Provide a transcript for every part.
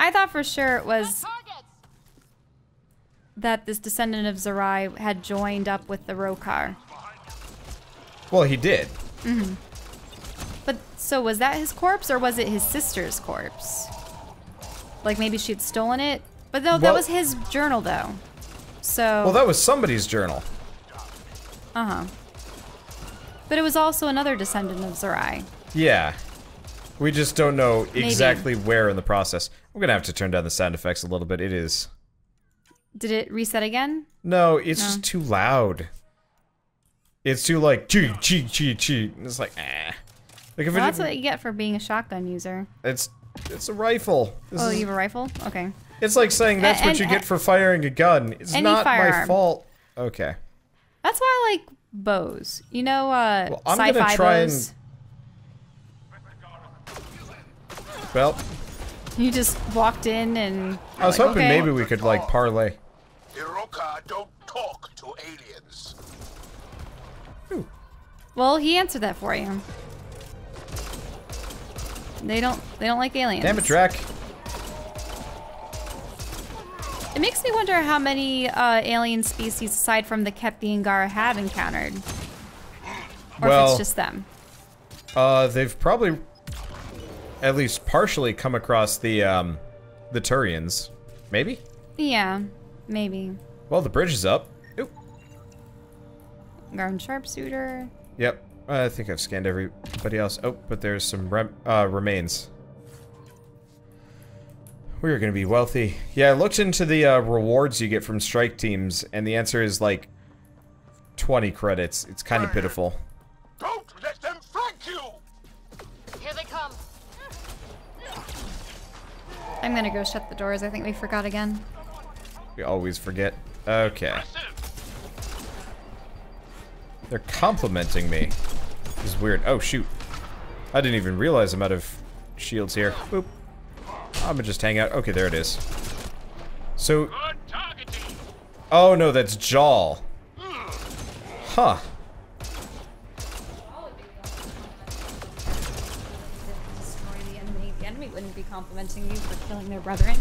I thought for sure it was that this descendant of Zerai had joined up with the Roekaar. Well, he did. Mm-hmm. But, so was that his corpse, or was it his sister's corpse? Like, maybe she'd stolen it? But no, that was his journal, though. So... Well, that was somebody's journal. Uh-huh. But it was also another descendant of Zerai. Yeah. We just don't know exactly where in the process. I'm gonna have to turn down the sound effects a little bit. It is. Did it reset again? No, it's just too loud. It's too like chee chee chee chee. It's like Like if that's what you get for being a shotgun user. It's a rifle. You have a rifle? Okay. It's like saying that's what you get for firing a gun. It's not my fault. Okay. That's why I like bows. You know, well, I'm sci-fi gonna try bows. Well, you just walked in and... I was hoping maybe we could, like, parlay. The Roekaar don't talk to aliens. Ooh. Well, he answered that for you. They don't like aliens. Damn it, Drac. It makes me wonder how many alien species aside from the Kep the Angara have encountered. Or if it's just them. They've probably at least partially come across the Turians. Maybe? Yeah, maybe. Well, the bridge is up. Oop. Garden sharpshooter. Yep. I think I've scanned everybody else. Oh, but there's some remains. We are going to be wealthy. Yeah, I looked into the rewards you get from strike teams, and the answer is like 20 credits. It's kind of pitiful. Don't let them flank you! Here they come. I'm gonna go shut the doors. I think we forgot again. We always forget. Okay. They're complimenting me. This is weird. Oh, shoot. I didn't even realize I'm out of shields here. Boop. I'm gonna just hang out. Okay, there it is. So... Oh, no, that's Jaw. Huh. Destroy the enemy. The enemy wouldn't be complimenting you for killing their brethren.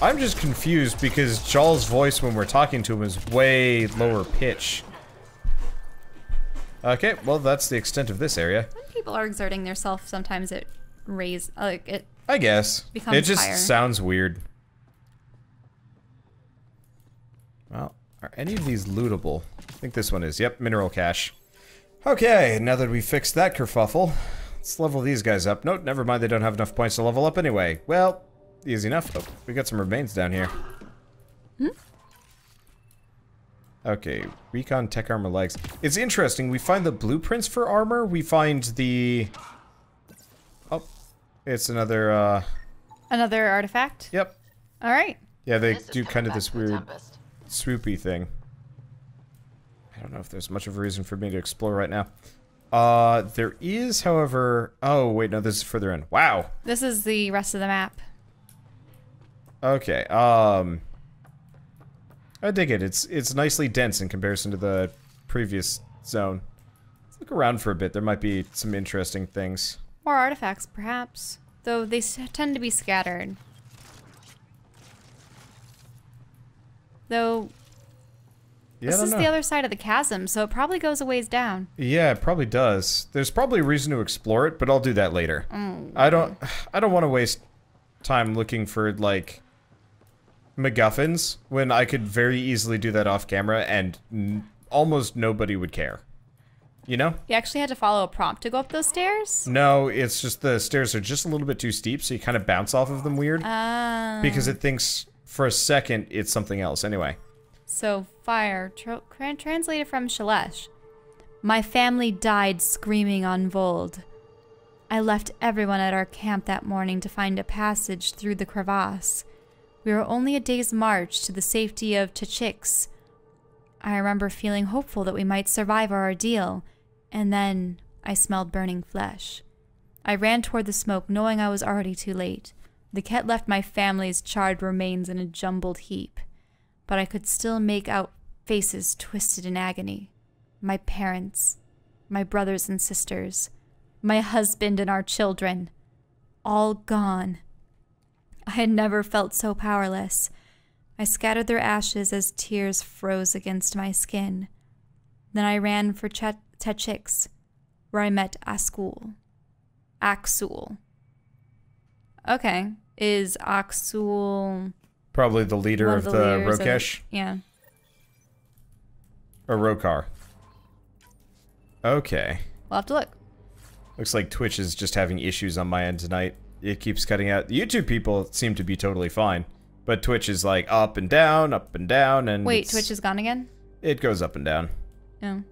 I'm just confused because Jaw's voice when we're talking to him is way lower pitch. Okay, well that's the extent of this area. When people are exerting themselves, sometimes it I guess. Becomes it just higher. sounds weird. Well, are any of these lootable? I think this one is. Yep, mineral cache. Okay, now that we fixed that kerfuffle, let's level these guys up. Nope, never mind, they don't have enough points to level up anyway. Well, easy enough. Oh, we got some remains down here. Hmm? Okay, recon tech armor legs. It's interesting, we find the blueprints for armor, we find the... Oh, it's another, Another artifact? Yep. Alright. Yeah, they do kind of this weird swoopy thing. I don't know if there's much of a reason for me to explore right now. There is, however... Oh, wait, no, this is further in. Wow! This is the rest of the map. Okay, I dig it. It's nicely dense in comparison to the previous zone. Let's look around for a bit. There might be some interesting things. More artifacts, perhaps. Though they tend to be scattered. Though... Yeah, this is the other side of the chasm, so it probably goes a ways down. Yeah, it probably does. There's probably a reason to explore it, but I'll do that later. Mm. I don't want to waste time looking for, like... MacGuffins, when I could very easily do that off camera and almost nobody would care. You know? You actually had to follow a prompt to go up those stairs? No, it's just the stairs are just a little bit too steep, so you kind of bounce off of them weird. Because it thinks for a second it's something else. Anyway. So, fire. Translated from Shalesh. My family died screaming on Vold. I left everyone at our camp that morning to find a passage through the crevasse. We were only a day's march to the safety of Chachix. I remember feeling hopeful that we might survive our ordeal, and then I smelled burning flesh. I ran toward the smoke, knowing I was already too late. The Ket left my family's charred remains in a jumbled heap, but I could still make out faces twisted in agony. My parents, my brothers and sisters, My husband and our children. All gone. I had never felt so powerless. I scattered their ashes as tears froze against my skin. Then I ran for Techix, where I met Axul. Okay. Is Axul... Probably the leader of the Roekaar? Yeah. Or Roekaar. Okay. We'll have to look. Looks like Twitch is just having issues on my end tonight. It keeps cutting out. The YouTube people seem to be totally fine. But Twitch is like up and down, and... Wait, Twitch is gone again? It goes up and down. Oh.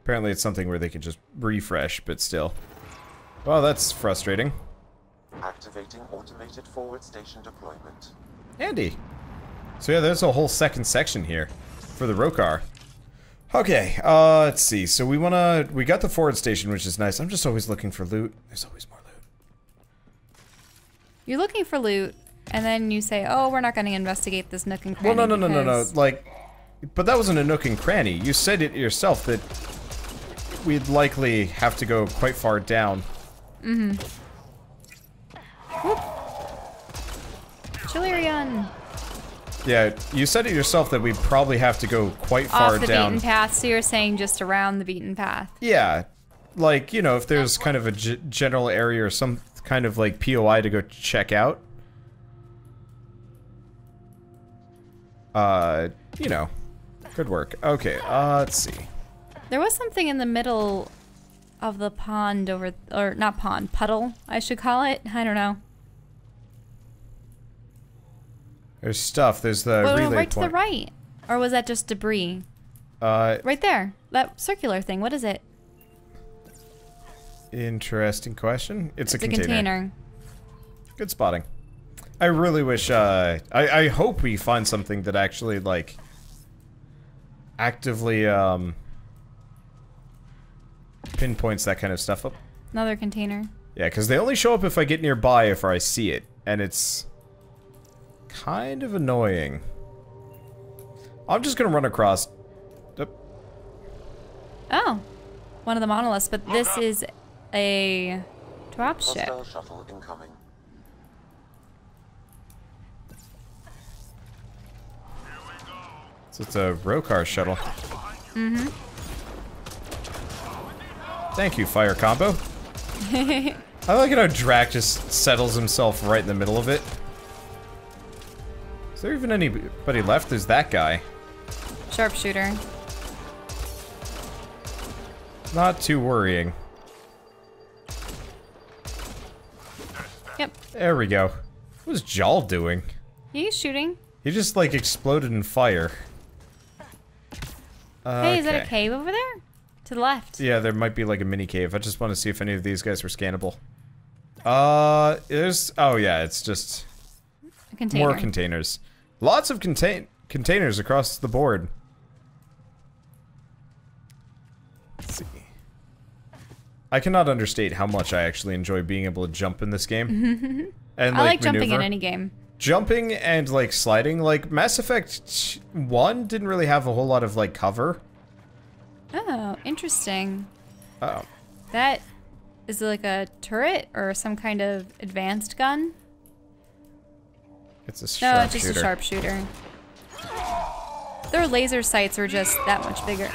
Apparently it's something where they can just refresh, but still. Well, that's frustrating. Activating automated forward station deployment. Handy. So yeah, there's a whole second section here for the Roekaar. Okay, let's see. So we got the forward station, which is nice. I'm just always looking for loot. There's always more loot. You're looking for loot, and then you say, oh, we're not going to investigate this nook and cranny. Well, no. Like, but that wasn't a nook and cranny. You said it yourself that we'd likely have to go quite far down. Mm-hmm. Whoop. Chilerion. Yeah, you said it yourself that we'd probably have to go quite far Off the down. beaten path, so you're saying just around the beaten path. Yeah. Like, you know, if there's kind of a general area or some kind of, like, POI to go check out. You know. Good work. Okay, let's see. There was something in the middle of the pond over... Or, not pond, puddle, I should call it. I don't know. There's stuff. There's the relay right point. to the right. Or was that just debris? Right there. That circular thing. What is it? Interesting question. It's a container. Good spotting. I really wish, I hope we find something that actually, like, actively, pinpoints that kind of stuff up. Another container. Yeah, because they only show up if I get nearby, if I see it. And it's kind of annoying. I'm just gonna run across. Oh. One of the monoliths, but this is a dropship. Hostile shuttle incoming. So it's a Roekaar shuttle. Mm-hmm. Thank you, fire combo. I like it how Drac just settles himself right in the middle of it. Is there even anybody left? There's that guy. Sharpshooter. Not too worrying. Yep. There we go. What was Jaw doing? He's shooting. He just, like, exploded in fire. Hey, is that a cave over there? To the left. Yeah, there might be, like, a mini cave. I just want to see if any of these guys were scannable. There's... Oh, yeah, it's just... A container. More containers. Lots of containers across the board. Let's see. I cannot understate how much I actually enjoy being able to jump in this game. And, I like jumping maneuver. in any game. Jumping and, like, sliding. Like, Mass Effect 1 didn't really have a whole lot of, like, cover. Oh, interesting. Oh. That is like a turret or some kind of advanced gun? It's a No, sharpshooter. it's just a sharpshooter. Their laser sights are just that much bigger.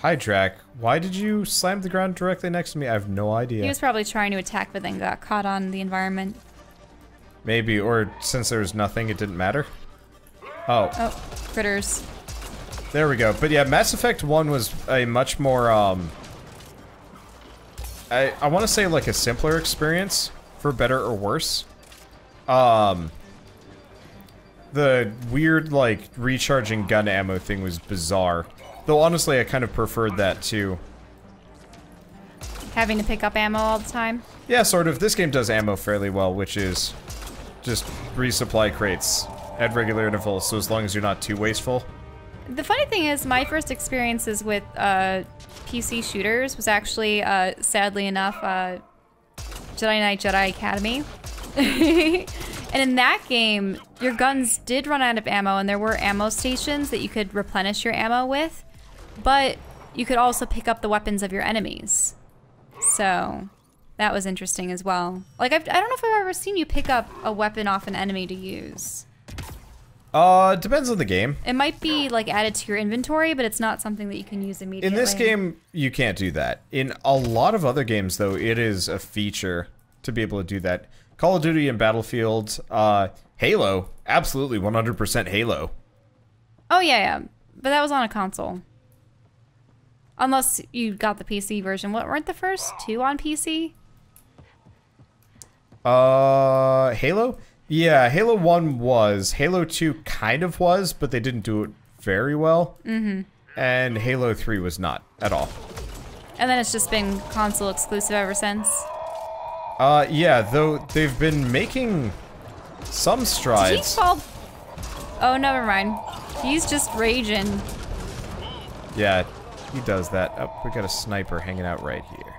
Hi, Drac. Why did you slam the ground directly next to me? I have no idea. He was probably trying to attack, but then got caught on the environment. Maybe, or since there was nothing, it didn't matter. Oh. Oh, critters. There we go. But yeah, Mass Effect 1 was a much more, I want to say, like, a simpler experience, for better or worse. The weird, like, recharging gun ammo thing was bizarre. Though, honestly, I kind of preferred that, too. Having to pick up ammo all the time? Yeah, sort of. This game does ammo fairly well, which is just resupply crates at regular intervals, so as long as you're not too wasteful. The funny thing is, my first experiences with PC shooters was actually, sadly enough, Jedi Knight Jedi Academy. And in that game, your guns did run out of ammo, and there were ammo stations that you could replenish your ammo with. But you could also pick up the weapons of your enemies. So that was interesting as well. Like, I don't know if I've ever seen you pick up a weapon off an enemy to use. It depends on the game. It might be like added to your inventory, but it's not something that you can use immediately. In this game, you can't do that. In a lot of other games, though, it is a feature to be able to do that. Call of Duty and Battlefield, Halo, absolutely 100% Halo. Oh yeah, but that was on a console. Unless you got the PC version. What, weren't the first two on PC? Halo? Yeah, Halo 1 was. Halo 2 kind of was, but they didn't do it very well. Mm-hmm. And Halo 3 was not, at all. And then it's just been console exclusive ever since? Yeah, though they've been making some strides. Did he fall? Oh, never mind. He's just raging. Yeah, he does that. Oh, we got a sniper hanging out right here.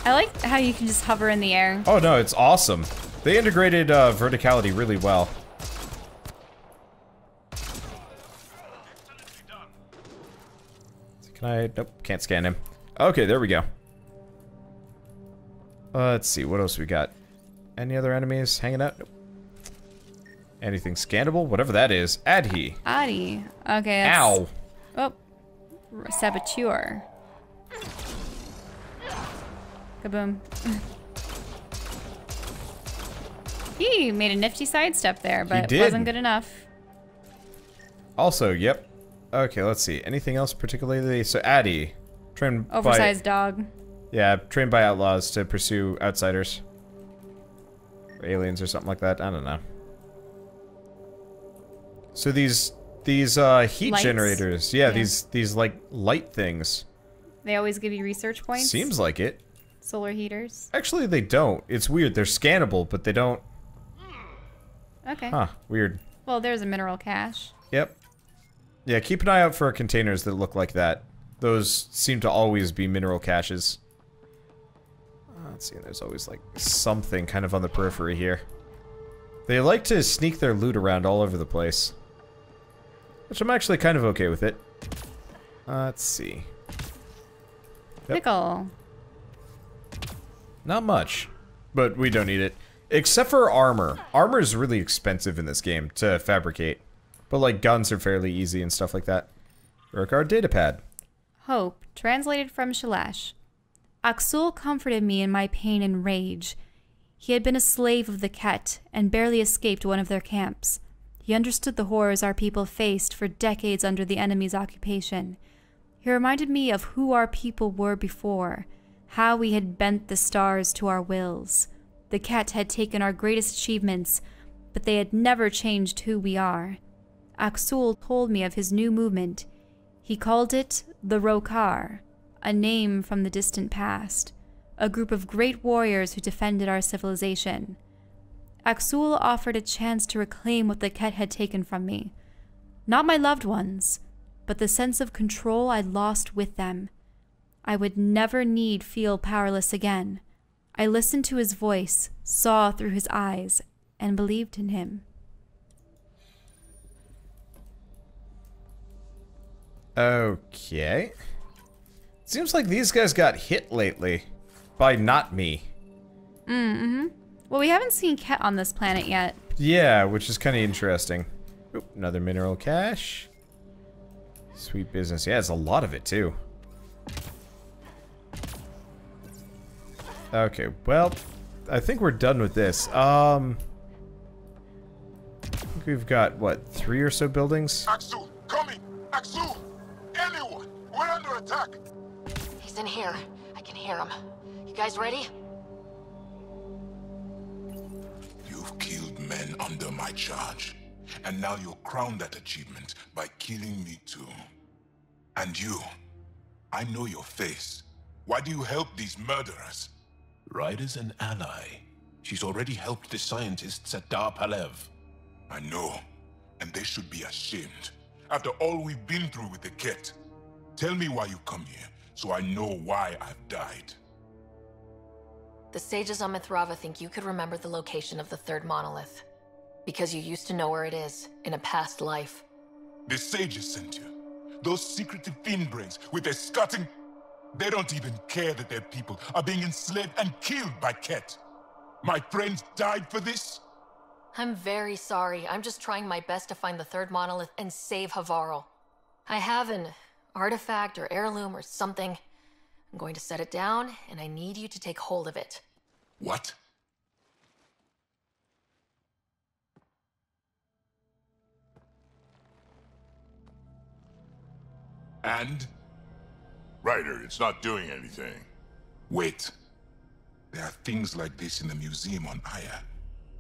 I like how you can just hover in the air. Oh no, it's awesome. They integrated verticality really well. Can I? Nope, can't scan him. Okay, there we go. Let's see, what else we got? Any other enemies hanging out? Nope. Anything scannable? Whatever that is. Adhi. Adhi. Okay, that's... Ow. Oh. Saboteur. Kaboom. He made a nifty sidestep there, but it wasn't good enough. Also, yep. Okay, let's see. Anything else particularly? So, Adhi. Trained Oversized dog. Yeah, trained by outlaws to pursue outsiders. Or aliens or something like that. I don't know. So these heat Lights? generators. Yeah, these like light things. They always give you research points? Seems like it. Solar heaters? Actually, they don't. It's weird. They're scannable, but they don't. Okay. Huh, weird. Well, there's a mineral cache. Yep. Yeah, keep an eye out for containers that look like that. Those seem to always be mineral caches. Let's see, there's always like something kind of on the periphery here. They like to sneak their loot around all over the place. Which I'm actually kind of okay with it. Let's see. Yep. Pickle. Not much, but we don't need it. Except for armor. Armor is really expensive in this game to fabricate. But like guns are fairly easy and stuff like that. Roekaar datapad. Hope, translated from Shalash. Aksul comforted me in my pain and rage. He had been a slave of the Ket and barely escaped one of their camps. He understood the horrors our people faced for decades under the enemy's occupation. He reminded me of who our people were before, how we had bent the stars to our wills. The Ket had taken our greatest achievements, but they had never changed who we are. Aksul told me of his new movement. He called it the Roekaar, a name from the distant past, a group of great warriors who defended our civilization. Aksul offered a chance to reclaim what the Ket had taken from me. Not my loved ones, but the sense of control I'd lost with them. I would never need feel powerless again. I listened to his voice, saw through his eyes, and believed in him. Okay. Seems like these guys got hit lately. By not me. Mm-hmm. Well, we haven't seen Ket on this planet yet. Yeah, which is kind of interesting. Oop, another mineral cache. Sweet business. Yeah, it's a lot of it, too. Okay, well, I think we're done with this. I think we've got, what, 3 or so buildings? Aksu, coming! Aksu! Anyone! We're under attack! He's in here. I can hear him. You guys ready? You've killed men under my charge. And now you'll crown that achievement by killing me too. And you, I know your face. Why do you help these murderers? Ryder's an ally. She's already helped the scientists at Dar Palev. I know, and they should be ashamed. After all we've been through with the Ket. Tell me why you come here, so I know why I've died. The sages on Mithrava think you could remember the location of the third monolith. Because you used to know where it is, in a past life. The sages sent you. Those secretive fiend brains with their scutting... They don't even care that their people are being enslaved and killed by Ket. My friends died for this? I'm very sorry. I'm just trying my best to find the third monolith and save Havarl. I have an artifact or heirloom or something. I'm going to set it down, and I need you to take hold of it. What? And? Ryder, it's not doing anything. Wait. There are things like this in the museum on Aya.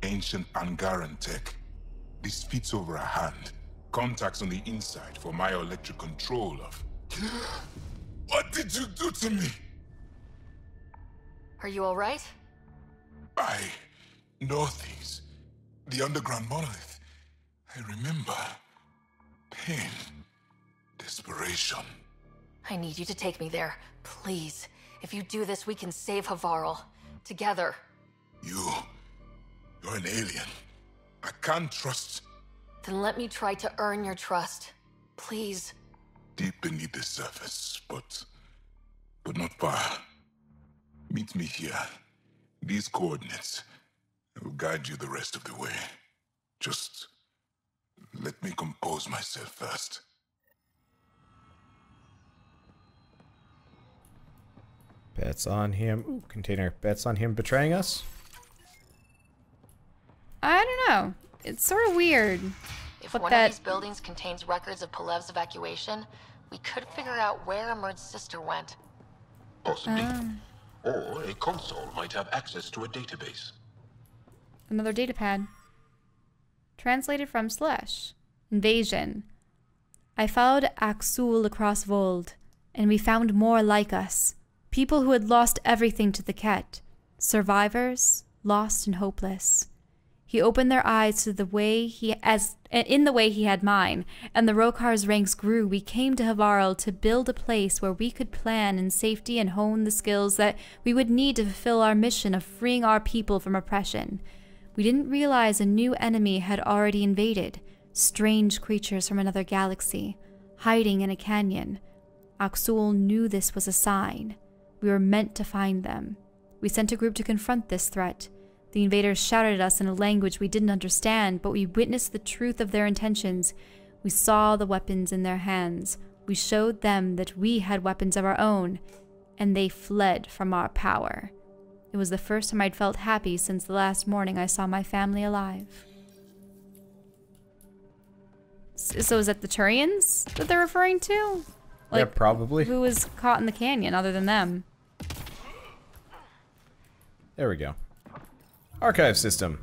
Ancient Angaran tech. This fits over a hand. Contacts on the inside for myoelectric control of... What did you do to me? Are you alright? I know things. The underground monolith. I remember. Pain. Desperation. I need you to take me there. Please. If you do this, we can save Havarl. Together. You're an alien. I can't trust... Then let me try to earn your trust. Please. Deep beneath the surface, but not far. Meet me here. These coordinates. I will guide you the rest of the way. Just let me compose myself first. Bets on him. Ooh, container. Bets on him betraying us? I don't know. It's sort of weird. If But one that- of these buildings contains records of Palev's evacuation, we could figure out where Emerald's sister went. Possibly. Or a console might have access to a database. Another data pad. Translated from Slash. Invasion. I followed Axul across Vold, and we found more like us. People who had lost everything to the Ket. Survivors, lost and hopeless. He opened their eyes to the way in the way he had mine, and the Roekaar's ranks grew. We came to Havarl to build a place where we could plan in safety and hone the skills that we would need to fulfill our mission of freeing our people from oppression. We didn't realize a new enemy had already invaded. Strange creatures from another galaxy, hiding in a canyon. Axul knew this was a sign. We were meant to find them. We sent a group to confront this threat. The invaders shouted at us in a language we didn't understand, but we witnessed the truth of their intentions. We saw the weapons in their hands. We showed them that we had weapons of our own, and they fled from our power. It was the first time I'd felt happy since the last morning I saw my family alive. So is that the Turians that they're referring to? Yeah, probably. Who was caught in the canyon other than them? There we go. Archive system.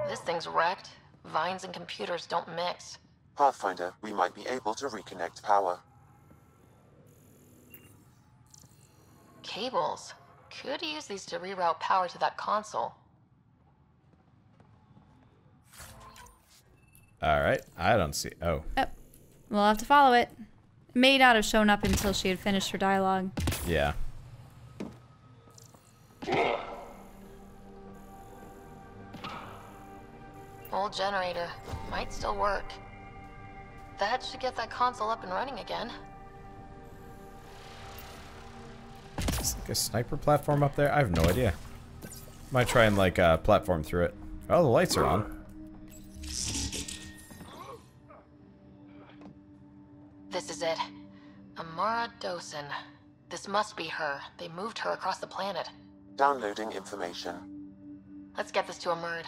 This thing's wrecked. Vines and computers don't mix. Pathfinder, we might be able to reconnect power. Cables. Could use these to reroute power to that console. Alright, I don't see... Oh. Oh, we'll have to follow it. It may not have shown up until she had finished her dialogue. Yeah. Old generator. Might still work. That should get that console up and running again. Is like a sniper platform up there? I have no idea. Might try and like platform through it. Oh, the lights are on. This is it. Amara Dosen. This must be her. They moved her across the planet. Downloading information. Let's get this to Amurd.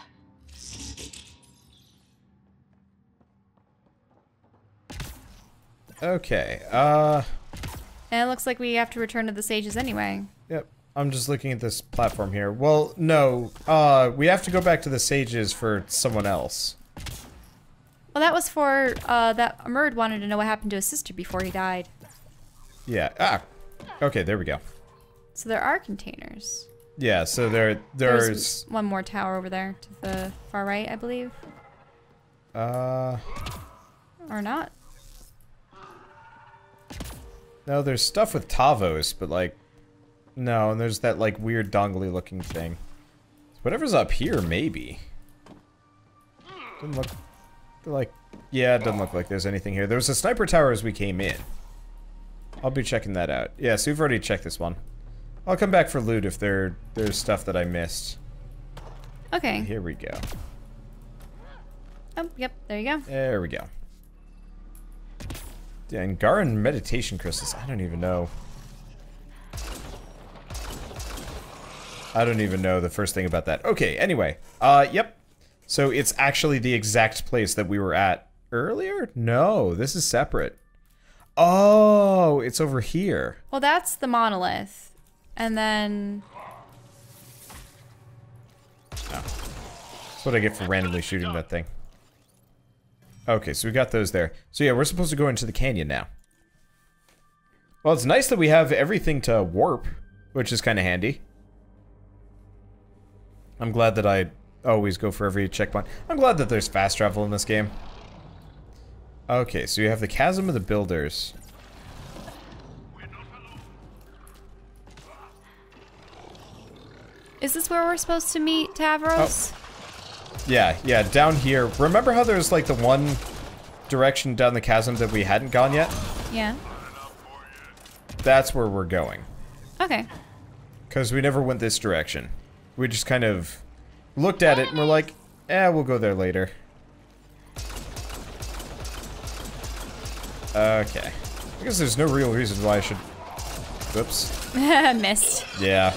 Okay, And it looks like we have to return to the sages anyway. Yep. I'm just looking at this platform here. Well, no. We have to go back to the sages for someone else. Well, that was for, that Amurd wanted to know what happened to his sister before he died. Yeah. Ah. Okay, there we go. So there are containers. Yeah, so there's one more tower over there to the far right, I believe. Or not. No, there's stuff with Tavos, but like... No, and there's that like weird dongly looking thing. Whatever's up here, maybe. Doesn't look... like, yeah, it doesn't look like there's anything here. There was a sniper tower as we came in. I'll be checking that out. Yeah, so we've already checked this one. I'll come back for loot if there's stuff that I missed. Okay. Here we go. Oh, yep, there you go. There we go. Yeah, and Garan meditation crystals, I don't even know. I don't even know the first thing about that. Okay, anyway. Yep. So it's actually the exact place that we were at earlier? No, this is separate. Oh, it's over here. Well, that's the monolith. And then... Oh. That's what I get for randomly shooting that thing. Okay, so we got those there. So yeah, we're supposed to go into the canyon now. Well, it's nice that we have everything to warp, which is kind of handy. I'm glad that I always go for every checkpoint. I'm glad that there's fast travel in this game. Okay, so you have the Chasm of the Builders. Is this where we're supposed to meet Tavros? Oh. Yeah, yeah, down here. Remember how there's like the one direction down the chasm that we hadn't gone yet? Yeah. That's where we're going. Okay. Because we never went this direction. We just kind of looked at it and we're like, eh, we'll go there later. Okay. I guess there's no real reason why I should... Whoops. Missed. Yeah.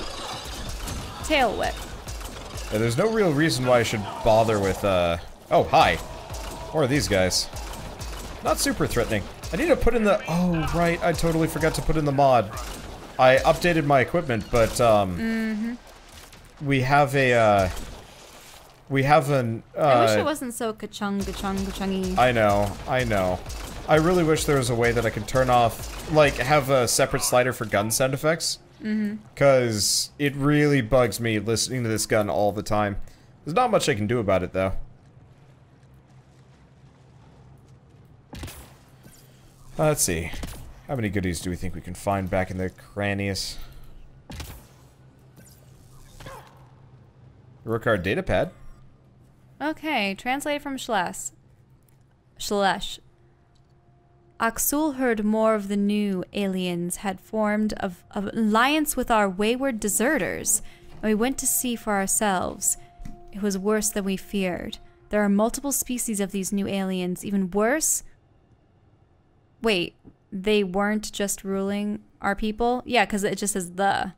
Tail whip. Yeah, there's no real reason why I should bother with, Oh, hi. What are these guys? Not super threatening. I need to put in the... Oh, right. I totally forgot to put in the mod. I updated my equipment, but, we have a, we have an, I wish it wasn't so ka-chung-ga-chung-ga-chungy. I know, I know. I really wish there was a way that I could turn off, like, have a separate slider for gun sound effects. Because it really bugs me listening to this gun all the time. There's not much I can do about it, though. Let's see. How many goodies do we think we can find back in the crannies? Roekaar datapad. Okay, translated from Shalesh. Aksul heard more of the new aliens had formed of alliance with our wayward deserters, and we went to see for ourselves. It was worse than we feared. There are multiple species of these new aliens. Even worse... Wait, they weren't just ruling our people? Yeah, because it just says the.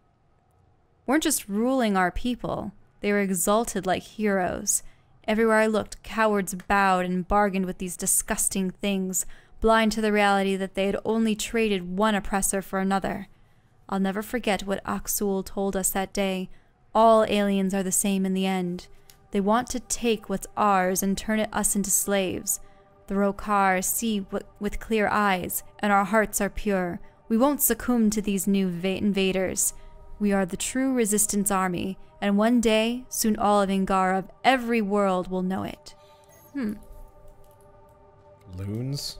Weren't just ruling our people. They were exalted like heroes. Everywhere I looked, cowards bowed and bargained with these disgusting things, blind to the reality that they had only traded one oppressor for another. I'll never forget what Aksul told us that day. All aliens are the same in the end. They want to take what's ours and turn us into slaves. The Roekaar see with clear eyes, and our hearts are pure. We won't succumb to these new invaders. We are the true resistance army, and one day, soon all of Ingara of every world will know it. Loons?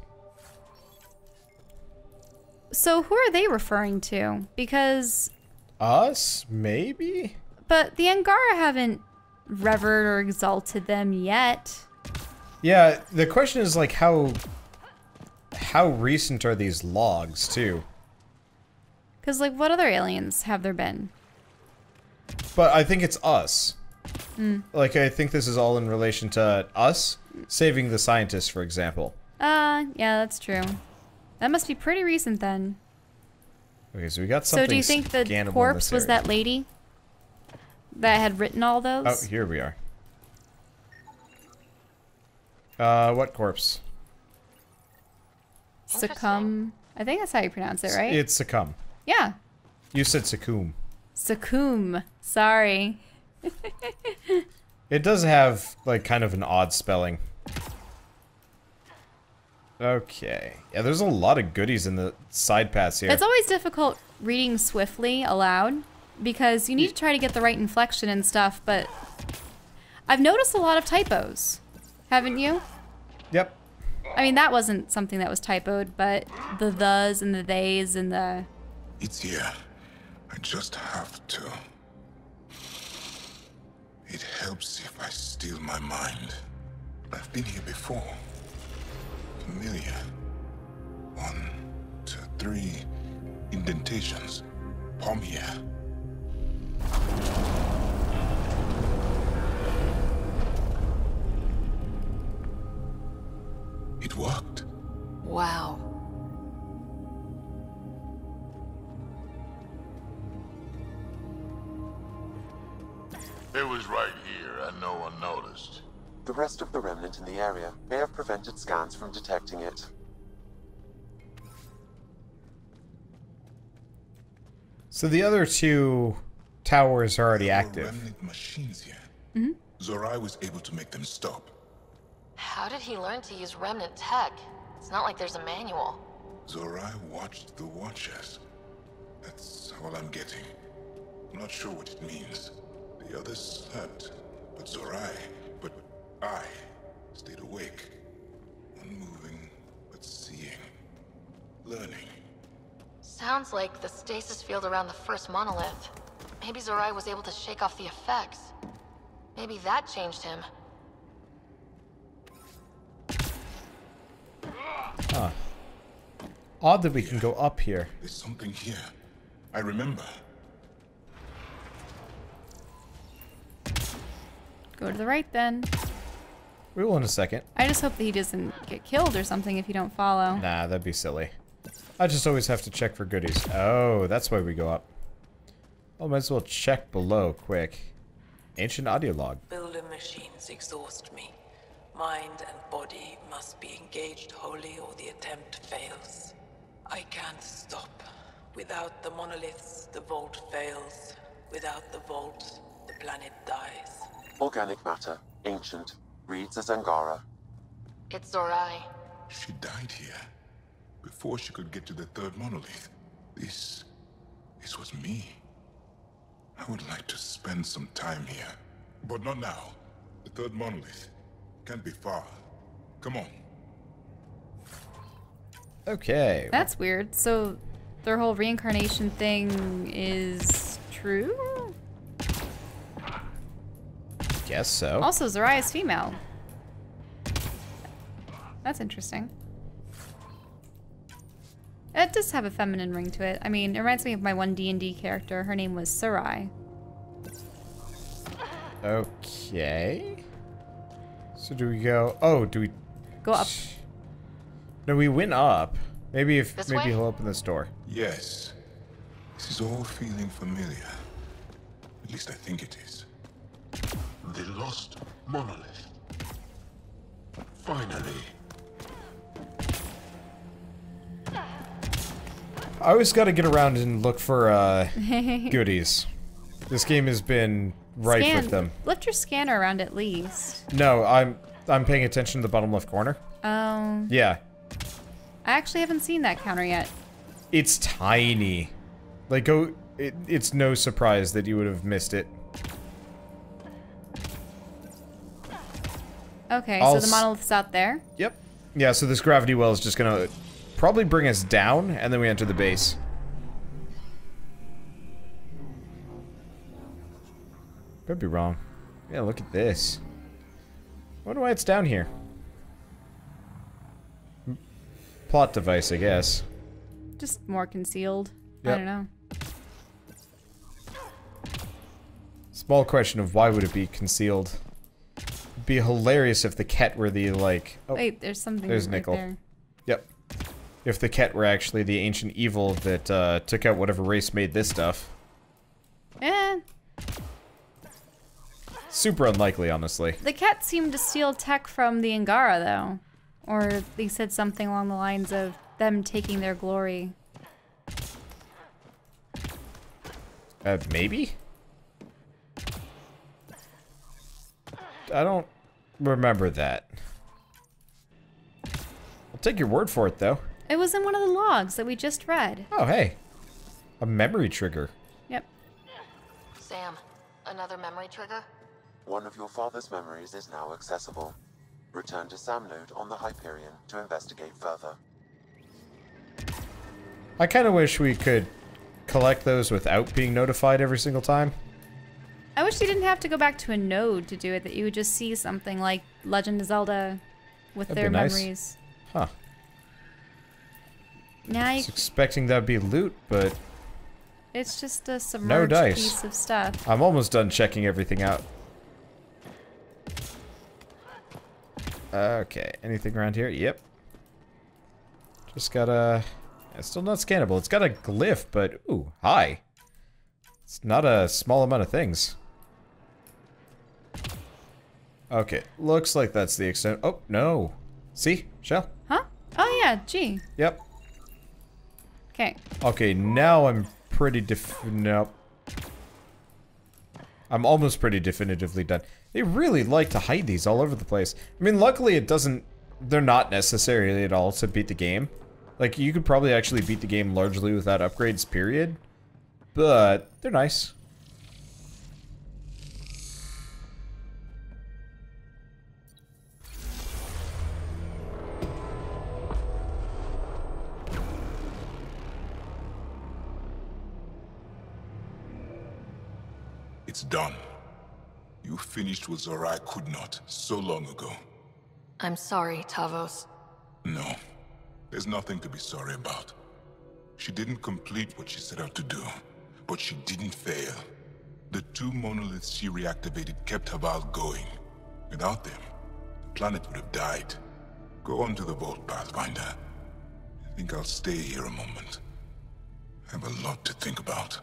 So who are they referring to? Because... Us? Maybe? But the Angara haven't revered or exalted them yet. Yeah, the question is like how recent are these logs too? Because like what other aliens have there been? But I think it's us. Like I think this is all in relation to us saving the scientists, for example. Yeah, that's true. That must be pretty recent then. Okay, so we got something. So do you think the corpse was that lady that had written all those? Oh, here we are. What corpse? Succumb. I think that's how you pronounce it, right? It's succumb. Yeah. You said succumb. Succumb. Sorry. It does have, like, kind of an odd spelling. Okay. Yeah, there's a lot of goodies in the side paths here. It's always difficult reading swiftly aloud because you need to try to get the right inflection and stuff, but I've noticed a lot of typos. Haven't you? Yep. I mean, that wasn't something that was typoed, but the thes and the theys and the... It's here. I just have to. It helps if I steal my mind. I've been here before. familiar. 1, 2, 3 indentations. Palm here. It worked. Wow. It was right here, and no one noticed. The rest of the remnant in the area may have prevented scans from detecting it. So the other two towers are already There were active. remnant machines here. Zorai was able to make them stop. How did he learn to use remnant tech? It's not like there's a manual. Zorai watched the Watchers. That's all I'm getting. I'm not sure what it means. The others slept, but I stayed awake. Unmoving, but seeing. Learning. Sounds like the stasis field around the first monolith. Maybe Zorai was able to shake off the effects. Maybe that changed him. Huh. Odd that we can go up here. There's something here. I remember. Go to the right then. We will in a second. I just hope that he doesn't get killed or something if you don't follow. Nah, that'd be silly. I just always have to check for goodies. Oh, that's why we go up. Oh, might as well check below quick. Ancient audio log. Builder machines exhaust me. Mind and body must be engaged wholly or the attempt fails. I can't stop. Without the monoliths, the vault fails. Without the vault, the planet dies. Organic matter, ancient, reads as Angara. It's Zorai. She died here. Before she could get to the third monolith. This was me. I would like to spend some time here. But not now. The third monolith can't be far. Come on. Okay. That's weird. So their whole reincarnation thing is true? Guess so. Also, Zorai is female. That's interesting. It does have a feminine ring to it. I mean, it reminds me of my one D&D character. Her name was Sarai. Okay. So do we go... Oh, do we... Go up. No, we went up. Maybe This way? he'll open this door. Yes. This is all feeling familiar. At least I think it is. The lost monolith. Finally. I always got to get around and look for goodies. This game has been rife with them. Lift your scanner around at least. No, I'm paying attention to the bottom left corner. Oh. Yeah. I actually haven't seen that counter yet. It's tiny. Like, it's no surprise that you would have missed it. Okay, so the monolith's out there. Yep. Yeah, so this gravity well is just gonna probably bring us down, and then we enter the base. Could be wrong. Yeah, look at this. I wonder why it's down here. Plot device, I guess. Just more concealed. I Yep. don't know. Small question of why would it be concealed. It'd be hilarious if the cat were the, like... Oh, Wait, there's something there's right Nickel. there. Yep. If the cat were actually the ancient evil that took out whatever race made this stuff. Eh. Super unlikely, honestly. The cat seemed to steal tech from the Angara, though. Or they said something along the lines of them taking their glory. Maybe? I don't remember that. I'll take your word for it, though. It was in one of the logs that we just read. Oh, hey. A memory trigger. Yep. Sam, another memory trigger? One of your father's memories is now accessible. Return to Sam node on the Hyperion to investigate further. I kind of wish we could collect those without being notified every single time. I wish you didn't have to go back to a node to do it, that you would just see something like Legend of Zelda with That'd their be nice. memories. Huh. Now I you, was expecting that'd be loot, but it's just a submerged dice. piece of stuff. I'm almost done checking everything out. Okay, anything around here? Yep. Just got a... It's still not scannable. It's got a glyph, but... Ooh, hi. It's not a small amount of things. Okay, looks like that's the extent... Oh, no. See? Shell? Huh? Oh yeah, G. Yep. Okay. Okay, now I'm pretty nope. I'm almost pretty definitively done. They really like to hide these all over the place. I mean, luckily it doesn't... They're not necessarily at all to beat the game. Like, you could probably actually beat the game largely without upgrades, period. But, they're nice. It's done. You finished what Zorai could not so long ago. I'm sorry, Tavos. No, there's nothing to be sorry about. She didn't complete what she set out to do, but she didn't fail. The 2 monoliths she reactivated kept Haval going. Without them, the planet would have died. Go on to the vault, Pathfinder. I think I'll stay here a moment. I have a lot to think about.